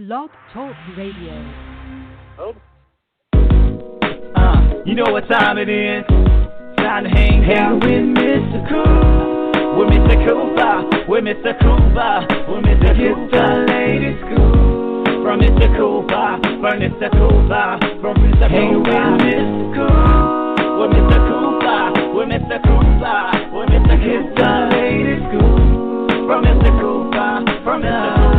Blog Talk Radio. Oh. You know what time it is? Time to hang out with Mr. Coop. With Mr. Coop, with Mr. Coop, with Mr. Coop. Get the latest scoop from Mr. Coop, from Mr. Coop, from Mr. Coop. Hang with Mr. Coop, with Mr. Coop, with Mr. Coop, with Mr. Coop. Get the latest scoop from Mr. Coop, from Mr. Coop.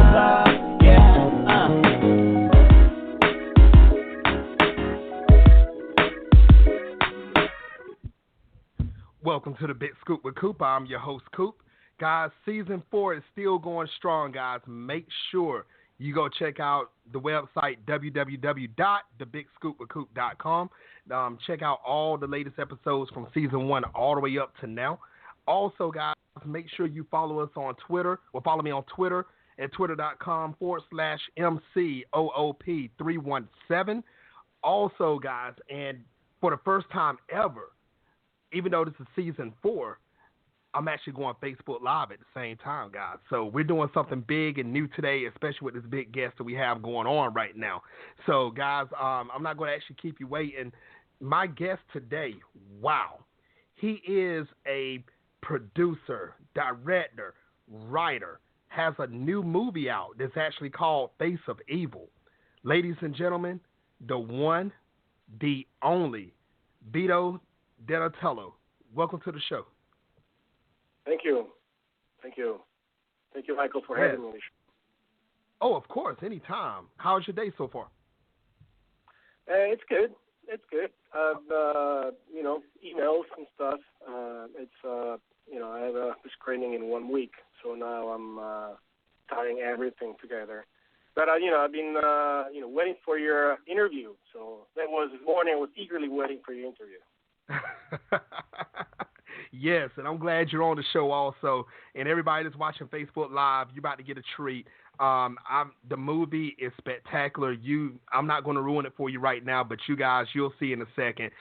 Welcome to the Big Scoop with Coop. I'm your host, Coop. Guys, Season 4 is still going strong, guys. Make sure you go check out the website, www.thebigscoopwithcoop.com. Check out all the latest episodes from Season 1 all the way up to now. Also, guys, make sure you follow us on Twitter, or follow me on Twitter at twitter.com/MCOOP317. Also, guys, and for the first time ever, even though this is Season 4, I'm actually going Facebook Live at the same time, guys. So we're doing something big and new today, especially with this big guest that we have going on right now. So, guys, I'm not going to actually keep you waiting. My guest today, wow, he is a producer, director, writer, has a new movie out that's actually called Face of Evil. Ladies and gentlemen, the one, the only, Vito Dinatolo. Welcome to the show. Thank you. Thank you. Thank you, Michael, for having me. Oh, of course, anytime. How's your day so far? It's good. It's good. Emails and stuff. I have a screening in 1 week, so now I'm tying everything together. But, I've been, waiting for your interview. So that was this morning. I was eagerly waiting for your interview. Yes, and I'm glad you're on the show also. And everybody that's watching Facebook Live, you're about to get a treat. The movie is spectacular. I'm not going to ruin it for you right now, but you guys, you'll see in a second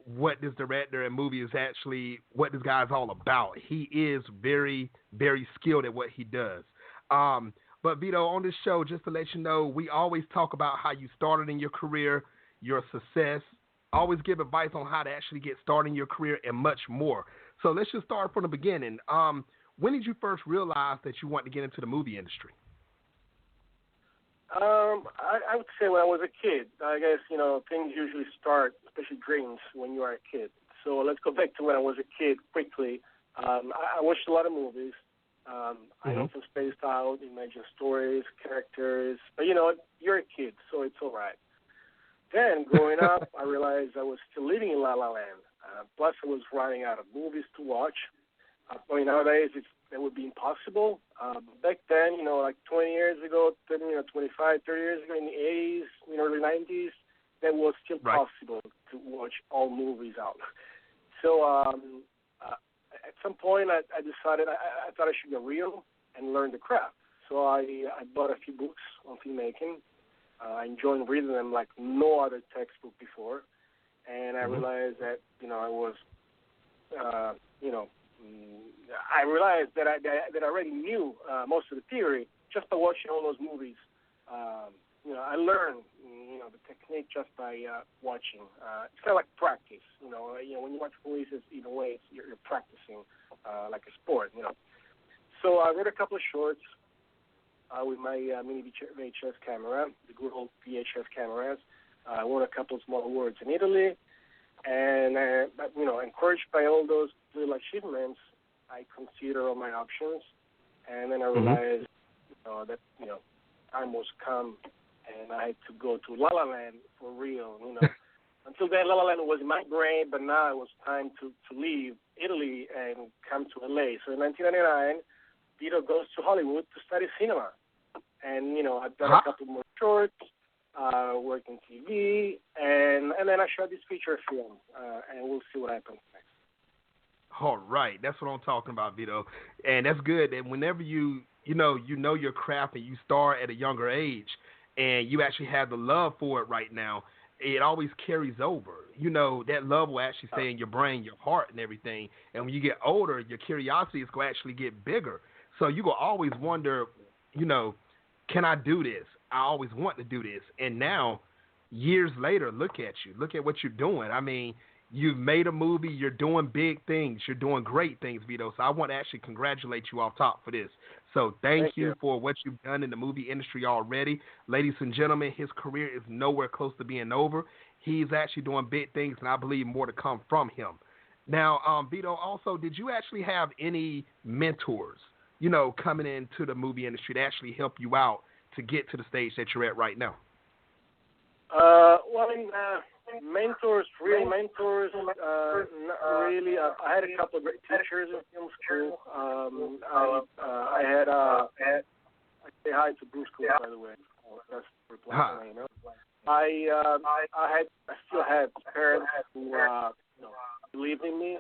what this director and movie is actually, what this guy's all about. He is very, very skilled at what he does. But Vito, on this show, just to let you know, we always talk about how you started in your career, your success, always give advice on how to actually get started in your career and much more. So let's just start from the beginning. When did you first realize that you wanted to get into the movie industry? I would say when I was a kid. I guess, things usually start, especially dreams, when you are a kid. So let's go back to when I was a kid quickly. I watched a lot of movies. I often spaced out, imagined stories, characters. But, you're a kid, so it's all right. Then, growing up, I realized I was still living in La La Land. Plus, I was running out of movies to watch. Nowadays, that would be impossible. Back then, like 20 years ago, 25, 30 years ago, in the 80s, early 90s, that was still possible to watch all movies out. So, at some point, I decided I thought I should get real and learn the craft. So I bought a few books on filmmaking. I enjoyed reading them like no other textbook before, and I realized that I realized that I already knew most of the theory just by watching all those movies. I learned the technique just by watching. It's kind of like practice. When you watch movies, in a way, you're practicing like a sport. So I wrote a couple of shorts. With my mini VHS camera, the good old VHS cameras. I won a couple of small awards in Italy, and encouraged by all those little achievements, I considered all my options, and then I realized that time was come, and I had to go to La La Land for real. Until then, La La Land was in my brain, but now it was time to leave Italy and come to LA. So in 1999, Vito goes to Hollywood to study cinema. And, I've done a couple more shorts, worked in TV, and then I shot this feature film, and we'll see what happens next. All right. That's what I'm talking about, Vito. And that's good. And whenever you know your craft and you start at a younger age and you actually have the love for it right now, it always carries over. That love will actually stay in your brain, your heart, and everything. And when you get older, your curiosity is going to actually get bigger. So you will always wonder, can I do this? I always want to do this. And now, years later, look at you. Look at what you're doing. I mean, you've made a movie. You're doing big things. You're doing great things, Vito. So I want to actually congratulate you off top for this. So thank you for what you've done in the movie industry already. Ladies and gentlemen, his career is nowhere close to being over. He's actually doing big things, and I believe more to come from him. Now, Vito, also, did you actually have any mentors, coming into the movie industry to actually help you out to get to the stage that you're at right now? Well, I mean, mentors, real mentors, not really. I had a couple of great teachers in film school. I had, I say hi to Bruce Coop, by the way. That's replying, I still had parents who, believed in me,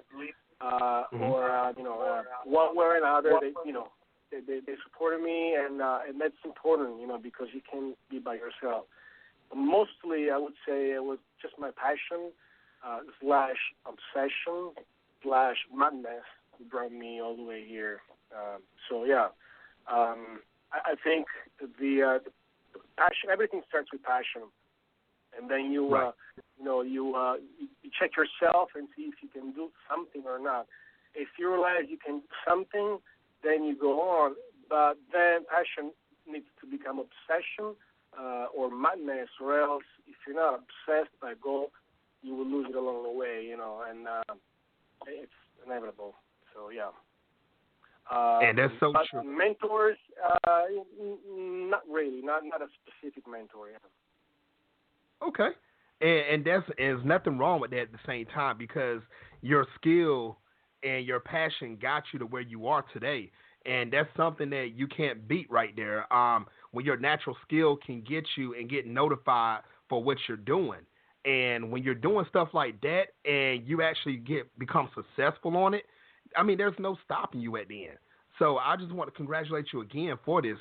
or one way or another, they supported me, and that's important, because you can't be by yourself. Mostly, I would say it was just my passion / obsession / madness who brought me all the way here. I think the passion. Everything starts with passion, and then you check yourself and see if you can do something or not. If you realize you can do something, then you go on. But then passion needs to become obsession. Or madness, or else if you're not obsessed by a goal, you will lose it along the way, and it's inevitable. So, yeah. And that's so true. Mentors, not really, not a specific mentor. Yeah. Okay. And there's nothing wrong with that at the same time, because your skill and your passion got you to where you are today. And that's something that you can't beat right there. When your natural skill can get you and get notified for what you're doing. And when you're doing stuff like that and you actually become successful on it, I mean, there's no stopping you at the end. So I just want to congratulate you again for this,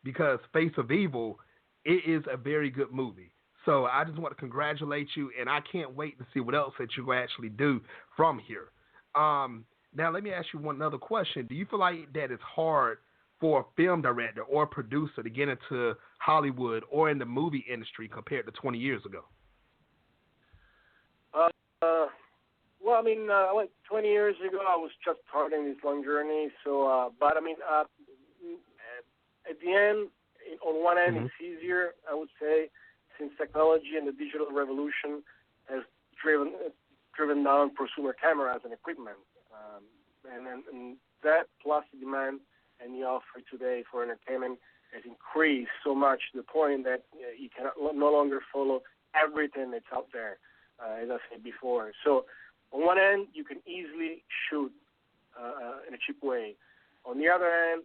because Face of Evil, it is a very good movie. So I just want to congratulate you, and I can't wait to see what else that you actually do from here. Now, let me ask you one other question. Do you feel like that it's hard for a film director or producer to get into Hollywood or in the movie industry compared to 20 years ago? Well, I mean, 20 years ago, I was just starting this long journey. So, but I mean, at the end, on one end, it's easier, I would say, since technology and the digital revolution has driven down prosumer cameras and equipment. And that plus the demand and the offer today for entertainment has increased so much to the point that you cannot no longer follow everything that's out there, as I said before. So on one end, you can easily shoot in a cheap way. On the other end,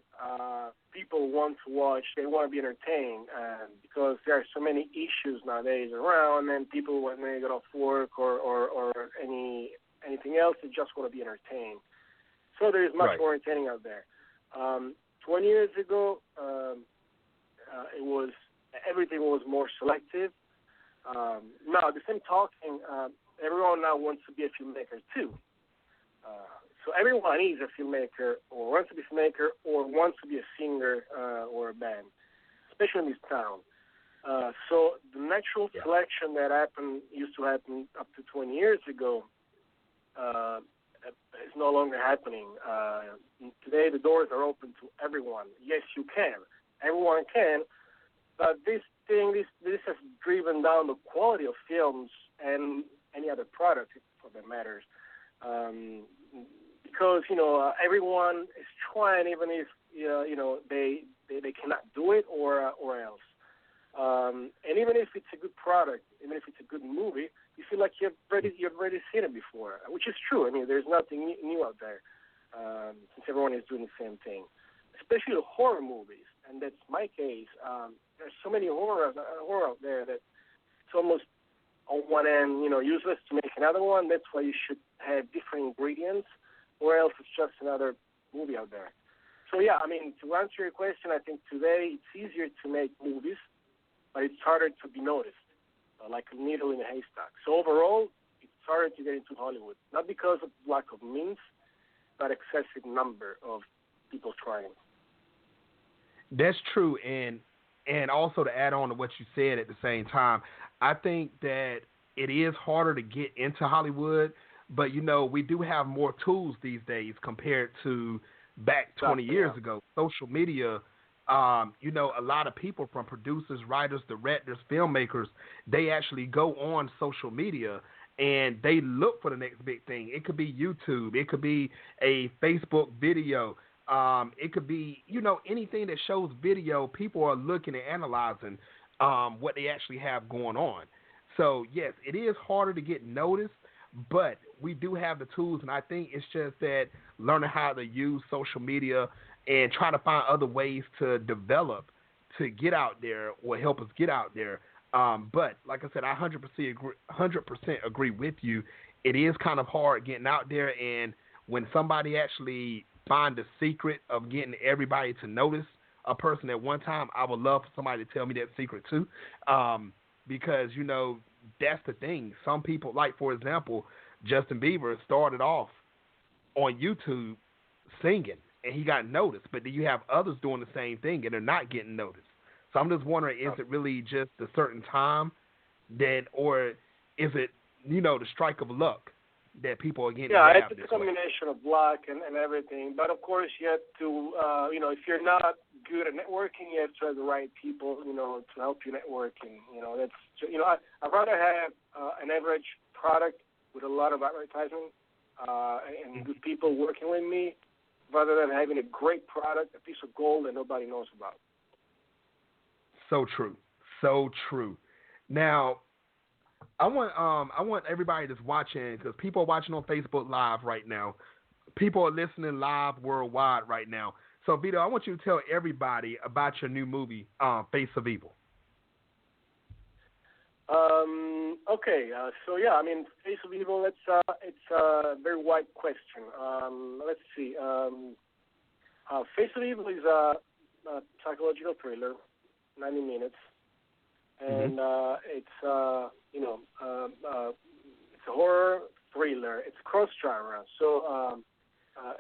people want to watch, they want to be entertained, because there are so many issues nowadays around, and people, when they get off work or anything else, they just want to be entertained. So there is much more entertaining out there. 20 years ago, everything was more selective. Now, the same talking, everyone now wants to be a filmmaker too. So everyone is a filmmaker, or wants to be a filmmaker, or wants to be a singer or a band, especially in this town. So the natural selection that used to happen up to 20 years ago, is no longer happening. Today, the doors are open to everyone. Yes, you can. Everyone can. But this has driven down the quality of films and any other product, for that matters. Because everyone is trying, even if they cannot do it or else. And even if it's a good product, even if it's a good movie, you feel like you've already seen it before, which is true. I mean, there's nothing new out there, since everyone is doing the same thing, especially the horror movies, and that's my case. There's so many horror out there that it's almost on one end, useless to make another one. That's why you should have different ingredients, or else it's just another movie out there. So yeah, I mean, to answer your question, I think today it's easier to make movies, but it's harder to be noticed, like a needle in a haystack. So overall, it's harder to get into Hollywood, not because of lack of means, but excessive number of people trying. That's true, and also to add on to what you said at the same time, I think that it is harder to get into Hollywood, but we do have more tools these days compared to back 20 years ago. Social media, a lot of people from producers, writers, directors, filmmakers, they actually go on social media and they look for the next big thing. It could be YouTube, it could be a Facebook video. It could be, anything that shows video. People are looking and analyzing what they actually have going on. So, yes, it is harder to get noticed, but we do have the tools, and I think it's just that learning how to use social media and trying to find other ways to develop to get out there will help us get out there. But, like I said, I 100% agree with you. It is kind of hard getting out there, and when somebody actually find the secret of getting everybody to notice a person at one time, I would love for somebody to tell me that secret too. Because, that's the thing. Some people, like, for example, Justin Bieber started off on YouTube singing, and he got noticed. But then you have others doing the same thing, and they're not getting noticed. So I'm just wondering, is it really just a certain time or is it, the strike of luck that people are getting? Yeah, it's a combination of luck and everything. But of course, you have to, if you're not good at networking, you have to have the right people, to help you networking. I'd rather have an average product with a lot of advertising and good people working with me, rather than having a great product, a piece of gold that nobody knows about. So true. So true. Now, I want everybody that's watching, because people are watching on Facebook Live right now. People are listening live worldwide right now. So, Vito, I want you to tell everybody about your new movie, Face of Evil. Okay. Face of Evil. It's a very wide question. Let's see. Face of Evil is a psychological thriller, 90 minutes. And it's it's a horror thriller. It's cross genre, so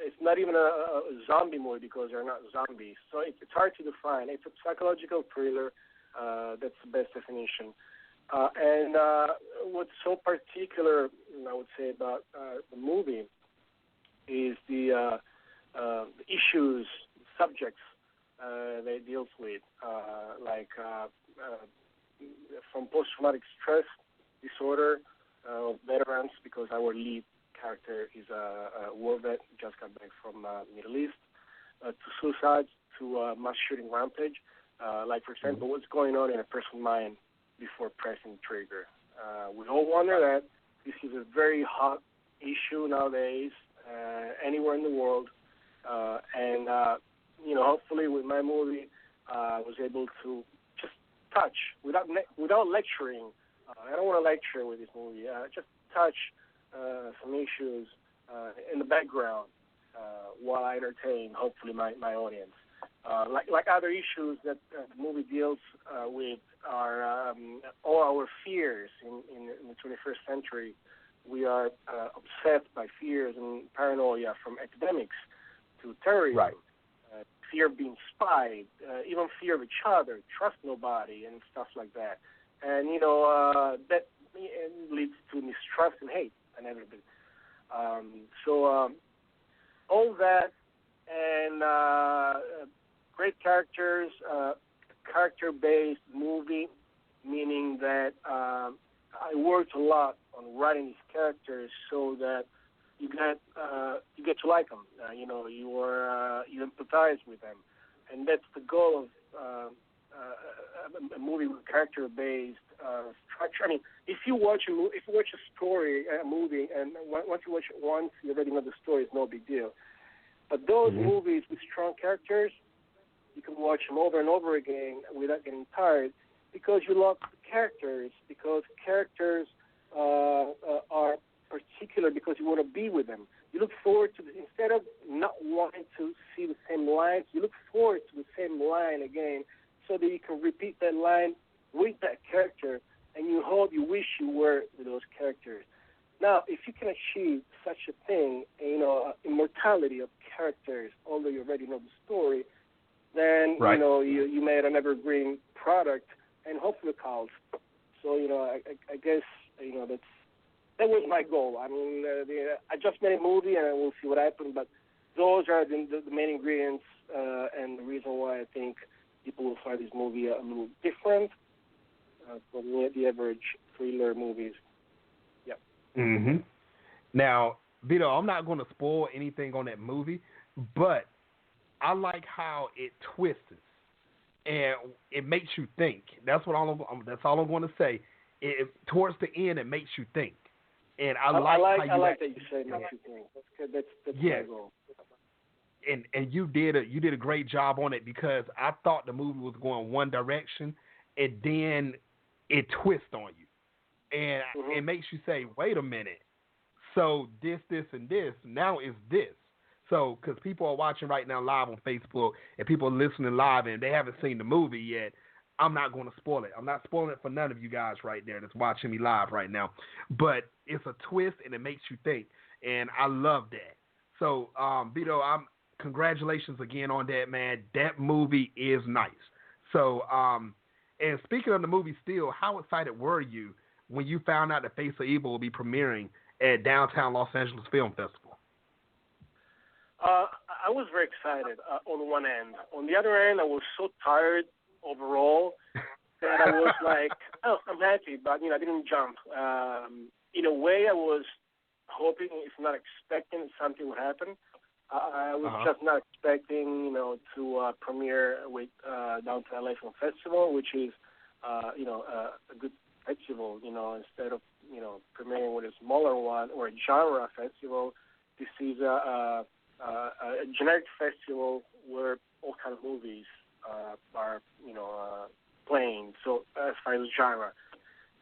it's not even a zombie movie because they're not zombies. So it's hard to define. It's a psychological thriller. That's the best definition. And what's so particular, I would say, about the movie is the issues, subjects that it deals with, from post-traumatic stress disorder of veterans, because our lead character is a war vet, just got back from Middle East, to suicides, to mass shooting rampage, for example, what's going on in a person's mind before pressing the trigger. We all wonder that. This is a very hot issue nowadays, anywhere in the world, and hopefully with my movie, I was able to just touch without lecturing. I don't want to lecture with this movie. Just touch some issues in the background while I entertain, hopefully, my audience. Like other issues that the movie deals with are all our fears in the 21st century. We are obsessed by fears and paranoia, from epidemics to terrorism. Right. Fear of being spied, even fear of each other, trust nobody, and stuff like that. And, that leads to mistrust and hate and everything. All that and great characters, character-based movie, meaning that I worked a lot on writing these characters so that you get to like them. You empathize with them, and that's the goal of a movie with character-based structure. I mean, if you watch a movie, and once you watch it once, you already know the story. It's no big deal. But those movies with strong characters, you can watch them over and over again without getting tired, because you love the characters. Because characters are particular, because you want to be with them. You look forward to instead of not wanting to see the same lines, you look forward to the same line again, so that you can repeat that line with that character, and you wish you were with those characters. Now, if you can achieve such a thing, immortality of characters, although you already know the story, then Right. you made an evergreen product, and hopefully it calls. So I guess that was my goal. I mean, I just made a movie, and we'll see what happens. But those are the main ingredients, and the reason why I think people will find this movie a little different from the average thriller movies. Yeah. Mm-hmm. Now, Vito, I'm not going to spoil anything on that movie, but I like how it twists and it makes you think. That's all I'm going to say. Towards the end, it makes you think. And I like that you say makes you think. That's yeah. my goal. And you did a great job on it, because I thought the movie was going one direction, and then it twists on you, and it makes you say, wait a minute. So this, and this, now is this. So, because people are watching right now live on Facebook, and people are listening live, and they haven't seen the movie yet, I'm not going to spoil it. I'm not spoiling it for none of you guys right there that's watching me live right now. But it's a twist, and it makes you think, and I love that. So, Vito, congratulations again on that, man. That movie is nice. So, and speaking of the movie still, how excited were you when you found out that Face of Evil will be premiering at Downtown Los Angeles Film Festival? I was very excited on one end. On the other end, I was so tired overall that I was like, oh, I'm happy, but I didn't jump. In a way, I was hoping, if not expecting, something would happen. I was just not expecting, to premiere with Downtown LA Film Festival, which is, a good festival. Instead of premiering with a smaller one or a genre festival, this is a generic festival where all kind of movies are playing. So as far as genre,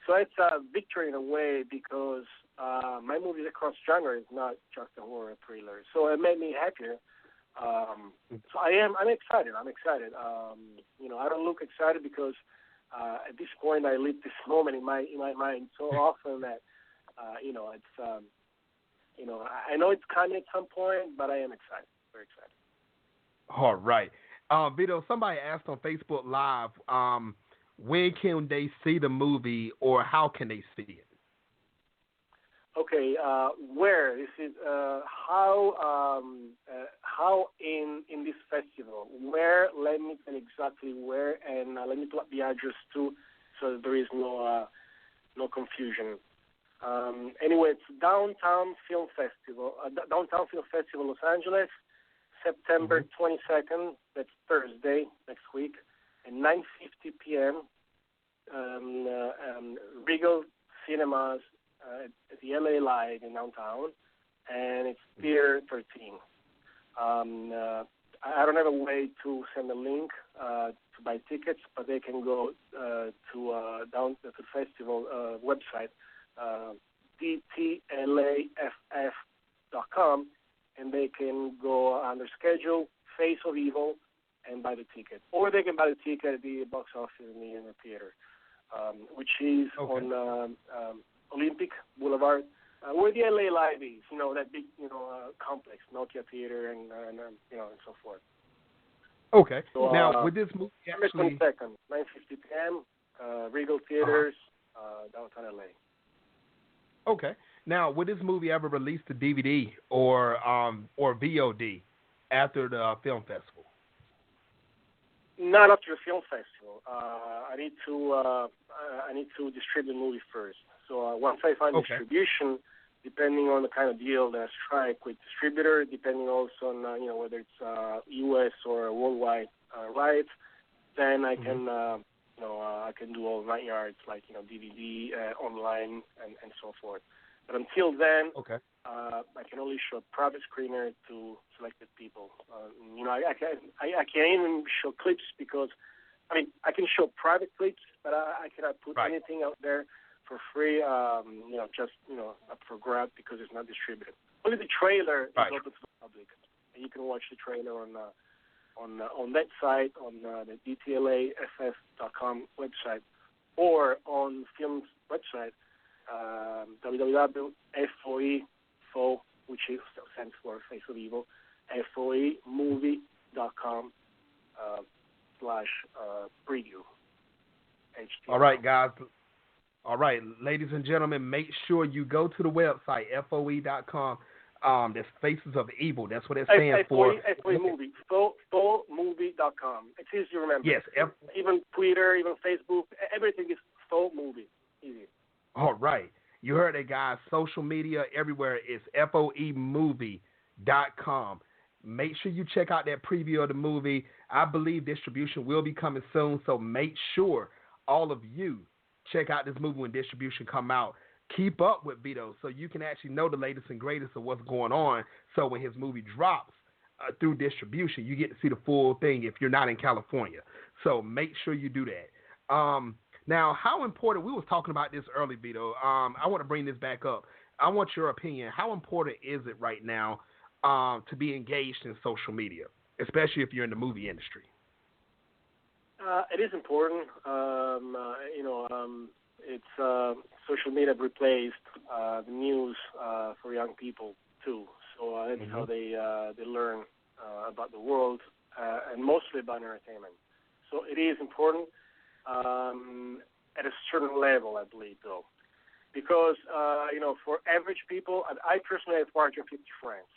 so it's a victory in a way, because my movies across genre is not just a horror thriller. So it made me happier. So I'm excited. I don't look excited because at this point I live this moment in my mind so often that it's I know it's coming at some point, but I am excited, very excited. All right. Vito, somebody asked on Facebook Live, when can they see the movie, or how can they see it? Okay, where? This is how in this festival. Where? Let me tell exactly where, and let me plug the address too, so that there is no confusion. Anyway, it's Downtown Film Festival, Los Angeles, September 22nd. That's Thursday next week, at 9:50 p.m. Regal Cinemas at the LA Live in downtown, and it's Theater 13. I don't have a way to send a link to buy tickets, but they can go to the festival website, dtlaff.com, and they can go under schedule, Face of Evil, and buy the ticket. Or they can buy the ticket at the box office in the theater, which is on Olympic Boulevard, where the LA Live is, that big, complex, Nokia Theater, and so forth. Okay. So, now, with this movie actually... 22nd, 9:50 p.m., Regal Theaters, downtown LA. Okay. Now, would this movie ever release to DVD or VOD after the film festival? Not after the film festival. I need to distribute the movie first. So once I find distribution, depending on the kind of deal that I strike with distributor, depending also on whether it's U.S. or worldwide rights, then I can I can do all 9 yards, like DVD, online, and so forth. But until then, I can only show private screener to selected people. I can't even show clips because, I can show private clips, but I cannot put anything out there for free, just up for grab because it's not distributed. Only the trailer is open to the public, and you can watch the trailer on that site, on the dtlaff.com website, or on film's website, www.foe, which stands for Face of Evil, foemovie.com. All right, guys. All right, ladies and gentlemen, make sure you go to the website, FOE.com. That's Faces of Evil. That's what it stands for. FOE movie. FOEmovie.com. It's easy to remember. Yes. Even Twitter, even Facebook, everything is FOE movie. Easy. All right. You heard it, guys. Social media everywhere is FOEmovie.com. Make sure you check out that preview of the movie. I believe distribution will be coming soon, so make sure all of you check out this movie when distribution come out. Keep up with Vito so you can actually know the latest and greatest of what's going on. So when his movie drops through distribution, you get to see the full thing if you're not in California. So make sure you do that. Now, how important, we was talking about this early, Vito. I want to bring this back up. I want your opinion. How important is it right now to be engaged in social media, especially if you're in the movie industry? It is important. It's social media have replaced the news for young people too. So that's how they learn about the world and mostly about entertainment. So it is important at a certain level, I believe, though, because for average people, I personally have 450 friends.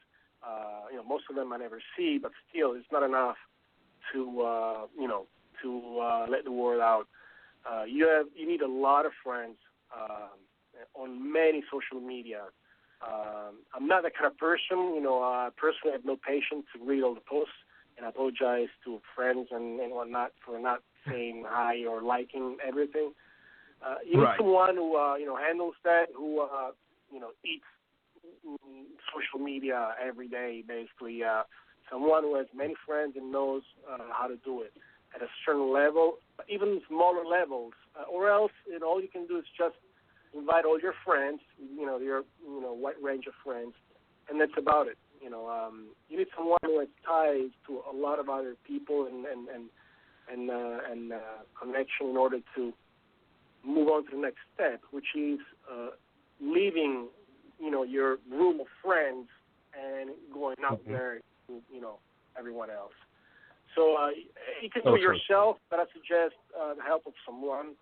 Most of them I never see, but still, it's not enough to let the word out. You need a lot of friends on many social media. I'm not that kind of person. Personally, I have no patience to read all the posts, and I apologize to friends and whatnot for not saying hi or liking everything. You need someone who handles that, who eats social media every day, basically. Someone who has many friends and knows how to do it at a certain level, even smaller levels, or else all you can do is just invite all your friends, your wide range of friends, and that's about it. You need someone who has ties to a lot of other people and connection in order to move on to the next step, which is leaving your room of friends and going out there to everyone else. So you can do it yourself, but I suggest the help of someone,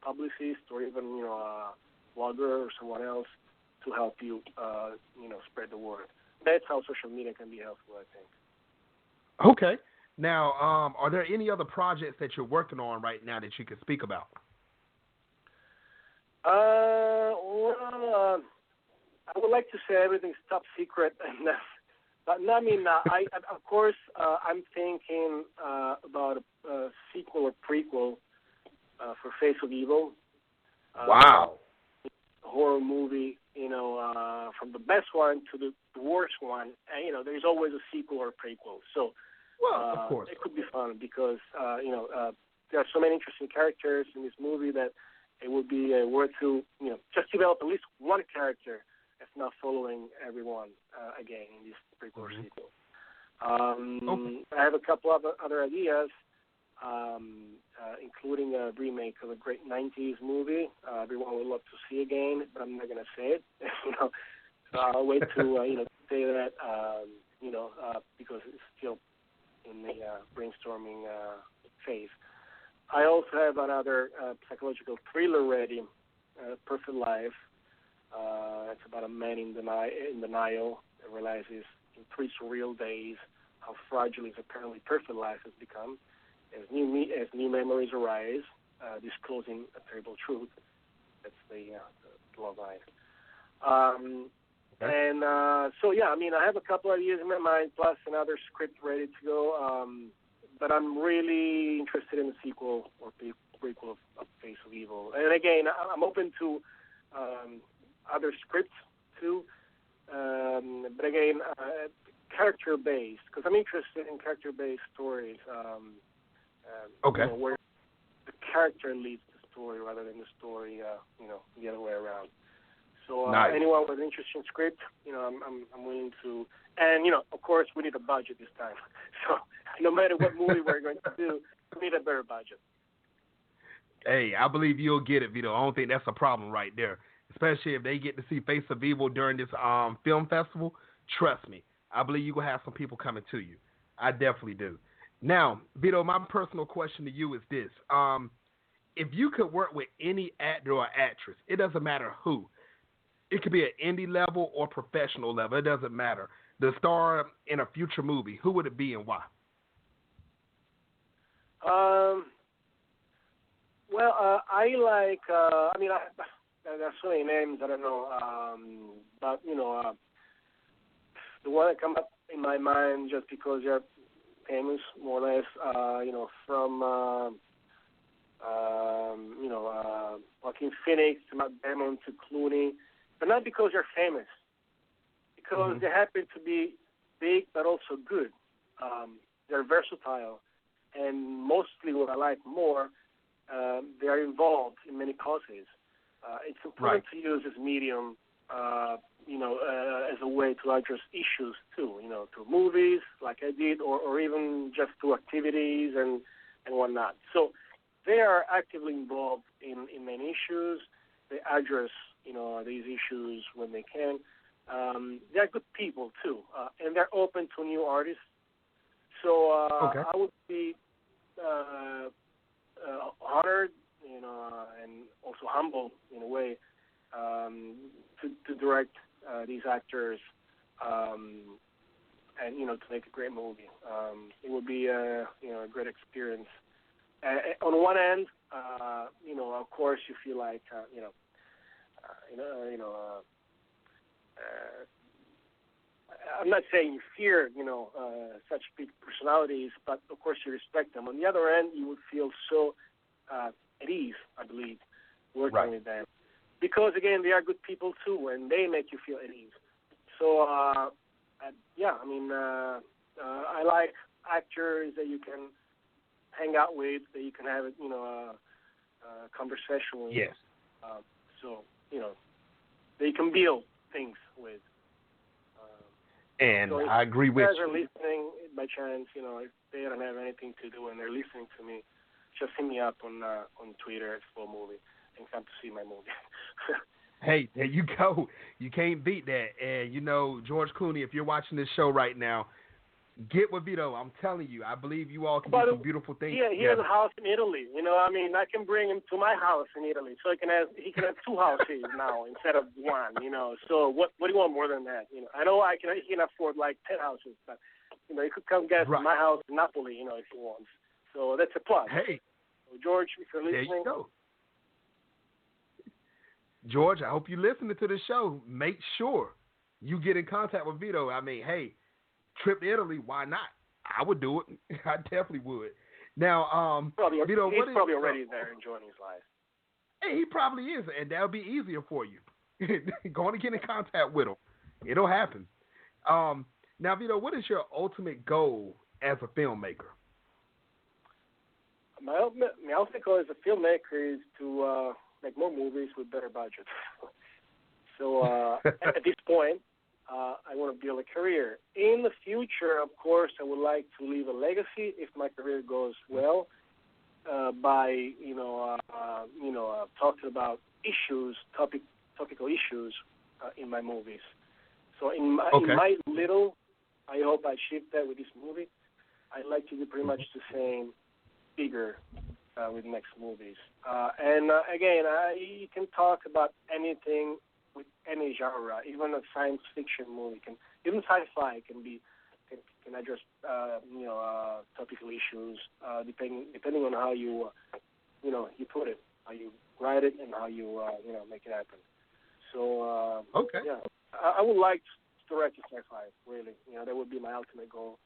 publicist or even a blogger or someone else to help you spread the word. That's how social media can be helpful, I think. Okay. Now, are there any other projects that you're working on right now that you can speak about? I would like to say everything's top secret, but I mean, of course, I'm thinking about a sequel or prequel for Face of Evil. Wow. A horror movie, from the best one to the worst one. And, there's always a sequel or a prequel. So, of course, it could be fun because, there are so many interesting characters in this movie that it would be worth to, just develop at least one character, if not following everyone again in this prequel or sequel. I have a couple of other ideas, including a remake of a great 90s movie everyone would love to see again, but I'm not going to say it. So I'll wait to say that, because it's still in the brainstorming phase. I also have another psychological thriller ready, Perfect Life. It's about a man in denial that realizes in 3 surreal days how fragile his apparently perfect life has become. As new memories arise, disclosing a terrible truth. That's the love line. And so, I have a couple of ideas in my mind, plus another script ready to go. But I'm really interested in the sequel or prequel of Face of Evil. And again, I'm open to other scripts too. But again, character-based, because I'm interested in character-based stories. Where the character leads the story rather than the story, the other way around. So nice. Anyone with an interesting script, I'm willing to. And of course, we need a budget this time. So no matter what movie we're going to do, we need a better budget. Hey, I believe you'll get it, Vito. I don't think that's a problem right there. Especially if they get to see Face of Evil during this film festival. Trust me, I believe you're going to have some people coming to you. I definitely do. Now, Vito, my personal question to you is this. if you could work with any actor or actress, it doesn't matter who. It could be at indie level or professional level. It doesn't matter. The star in a future movie, who would it be and why? I like. There's so many names I don't know, but the one that comes up in my mind just because they're famous, more or less. From Joaquin Phoenix to Matt Damon to Clooney, but not because they're famous, because they happen to be big but also good. They're versatile, and mostly what I like more, they are involved in many causes. It's important to use this medium, as a way to address issues too, through movies like I did, or even just through activities and whatnot. So they are actively involved in many issues. They address, these issues when they can. They're good people too, and they're open to new artists. So I would be honored, and also humble in a way, to direct these actors, and to make a great movie. It would be a great experience. On one end, of course, you feel like I'm not saying you fear such big personalities, but of course you respect them. On the other end, you would feel so at ease, I believe, working with them, because again, they are good people too, and they make you feel at ease. So I like actors that you can hang out with, that you can have a conversation with. Yes. They can build things with. And so I agree with you. If you guys are listening by chance, if they don't have anything to do and they're listening to me, just hit me up on Twitter at Full Movie and come to see my movie. Hey, there you go. You can't beat that. And, George Clooney, if you're watching this show right now, get with Vito. I'm telling you, I believe you all can do some beautiful things. Yeah, he has a house in Italy. I can bring him to my house in Italy, so he can have two houses now instead of one. So what do you want more than that? I know he can afford like 10 houses, but he could come get my house in Napoli, if he wants. So that's a plus. Hey, so George, if you're listening, there you go. George, I hope you're listening to the show. Make sure you get in contact with Vito. Trip to Italy, why not? I would do it. I definitely would. Now, Vito, he's probably already there enjoying his life. Hey, he probably is, and that'll be easier for you. Going to get in contact with him. It'll happen. Now, Vito, what is your ultimate goal as a filmmaker? My ultimate goal as a filmmaker is to make more movies with better budgets. So at this point, I want to build a career. In the future, of course, I would like to leave a legacy if my career goes well, by talking about topical issues in my movies. So in my little, I hope I achieve that with this movie. I'd like to do pretty much the same, bigger, with next movies. Again, you can talk about anything with any genre, even a science fiction movie even sci-fi can address topical issues, depending on how you you put it, how you write it, and how you make it happen. So I would like to direct a sci-fi. Really, that would be my ultimate goal.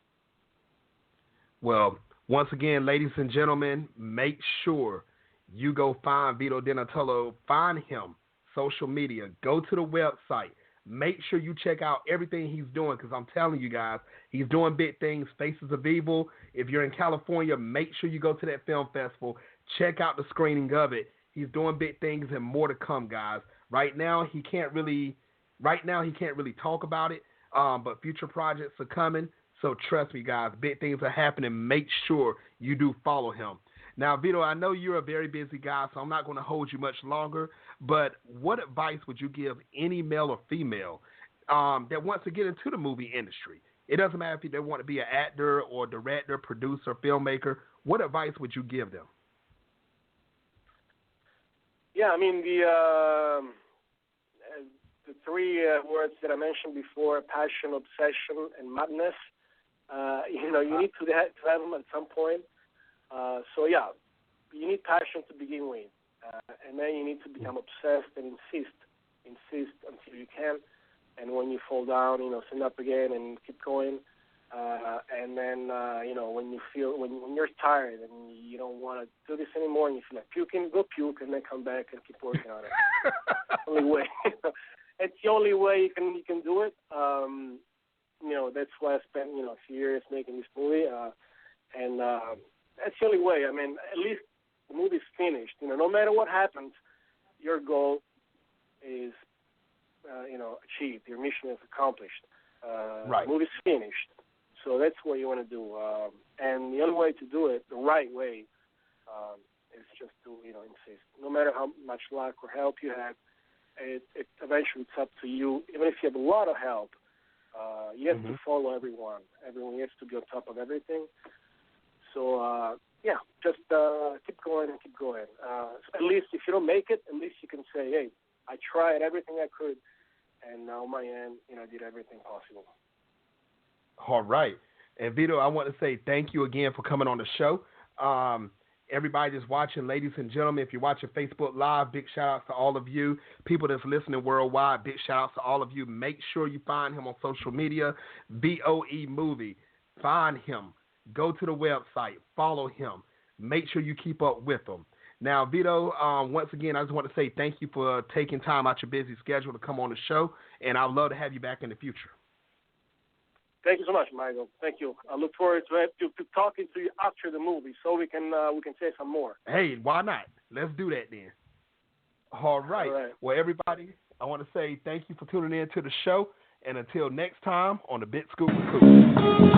Well, once again, ladies and gentlemen, make sure you go find Vito Dinatolo. Find him. Social media. Go to the website. Make sure you check out everything he's doing, because I'm telling you guys, he's doing big things. Faces of Evil. If you're in California, make sure you go to that film festival. Check out the screening of it. He's doing big things and more to come, guys. Right now, he can't really talk about it, but future projects are coming. So trust me, guys, big things are happening. Make sure you do follow him. Now, Vito, I know you're a very busy guy, so I'm not going to hold you much longer, but what advice would you give any male or female that wants to get into the movie industry? It doesn't matter if they want to be an actor or director, producer, filmmaker. What advice would you give them? Yeah, I mean the three words that I mentioned before: passion, obsession, and madness. You need to have them at some point. So yeah, you need passion to begin with, and then you need to become obsessed and insist until you can. And when you fall down, stand up again and keep going. And then, when you feel, when you're tired and you don't want to do this anymore and you feel like puking, go puke and then come back and keep working on it. Only way. It's the only way you can do it. That's why I spent, a few years making this movie. And that's the only way. I mean, at least the movie's finished. No matter what happens, your goal is, achieved. Your mission is accomplished. Right. The movie's finished. So that's what you want to do. And the only way to do it, the right way, is just to, insist. No matter how much luck or help you have, it eventually it's up to you. Even if you have a lot of help, you have to follow everyone. Everyone has to be on top of everything. So, just keep going and keep going. At least if you don't make it, at least you can say, hey, I tried everything I could, and on my end, I did everything possible. All right. And Vito, I want to say thank you again for coming on the show. Everybody that's watching, ladies and gentlemen, if you're watching Facebook Live, big shout-outs to all of you. People that's listening worldwide, big shout-outs to all of you. Make sure you find him on social media, VOE Movie. Find him. Go to the website. Follow him. Make sure you keep up with him. Now, Vito, once again, I just want to say thank you for taking time out your busy schedule to come on the show, and I'd love to have you back in the future. Thank you so much, Michael. Thank you. I look forward to talking to you after the movie, so we can say some more. Hey, why not? Let's do that then. All right. All right. Well, everybody, I want to say thank you for tuning in to the show, and until next time on the Big Scoop with Coop.